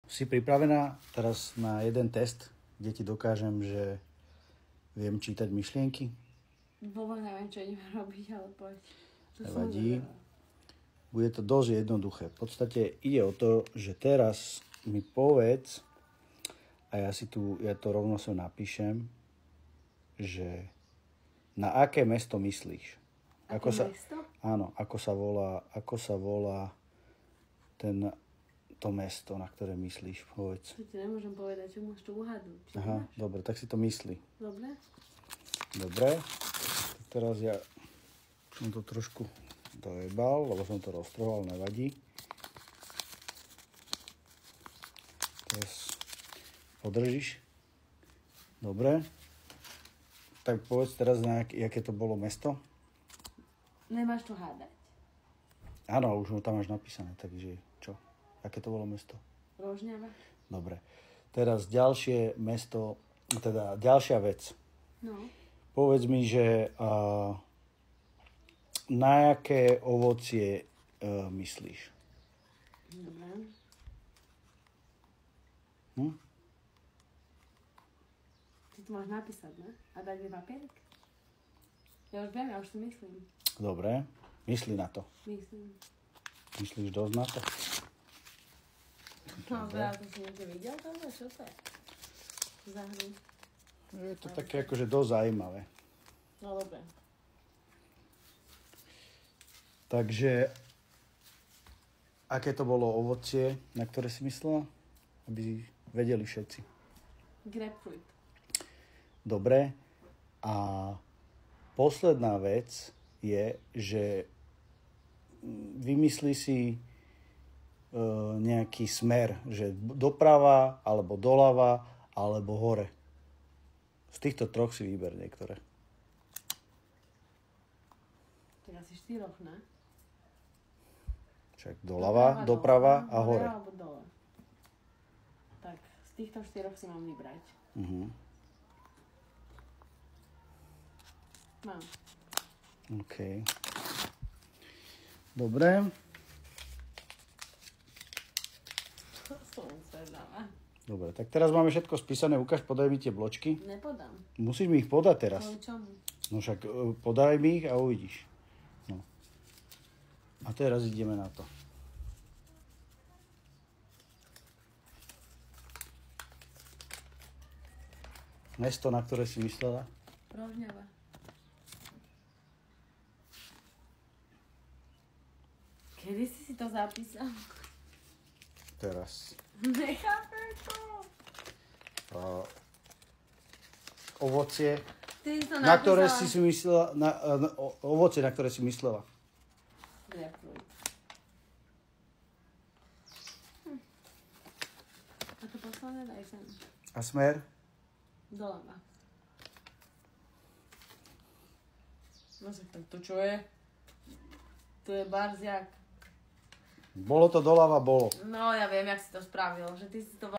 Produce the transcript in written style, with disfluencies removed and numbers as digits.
Si pripravená teraz na jeden test, kde ti dokážem, že viem čítať myšlienky? Vôbec neviem, čo ideme robiť, ale poď. Nevadí. Bude to dosť jednoduché. V podstate ide o to, že teraz mi povedz, a ja to rovno sem napíšem, že na aké mesto myslíš? Mesto? Áno, ako sa volá to mesto, na ktoré myslíš, povedz. To ti nemôžem povedať, čo môžeš to uhadnúť. Aha, dobre, tak si to myslí. Dobre? Dobre. Teraz ja som to trošku dojebal, lebo som to roztrhol, nevadí. Teraz podržíš. Dobre. Tak povedz teraz, aké to bolo mesto. Nemáš to hádať. Áno, už ho tam máš napísané, takže čo? Aké to bolo mesto? Rožňava. Dobre. Teraz ďalšie mesto, teda ďalšia vec. No. Povedz mi, že na aké ovocie myslíš? Dobre. Ty to máš napísať, ne? A dať mi papierik? Ja už viem, ja už si myslím. Dobre. Myslí na to. Myslím. Myslíš dosť na to? No, to si niekde videl tohle? Čo to je? Za hru. Je to také akože dosť zaujímavé. No, dobre. Takže, aké to bolo ovocie, na ktoré si myslela? Aby vedeli všetci. Grapefruit. Dobre. A posledná vec je, že vymyslí si nejaký smer, že doprava, alebo doľava, alebo hore. Z týchto troch si vyber niektoré. Tak asi 4, ne? Však doľava, doprava a hore. Alebo dole. Tak, z týchto 4 si mám vybrať. Mám. OK. Dobre. Som zvedavá. Dobre, tak teraz máme všetko spísané. Ukáž, podaj mi tie bločky. Nepodám. Musíš mi ich podať teraz. Kvôli čomu? No však podaj mi ich a uvidíš. No. A teraz ideme na to. Mesto, na ktoré si myslela? Rožňava. Kedy si to zapísal? Teraz. Nechápem to. Ovocie, Ty si to na ktoré napísala. si myslela, ovocie, na ktoré si myslela. Grapefruit. A to posledné daj sem. A smer? Doľava. No tak to čo je? To je barziak. Bolo to doľava, bolo. No ja viem, jak si to spravil, že ty si to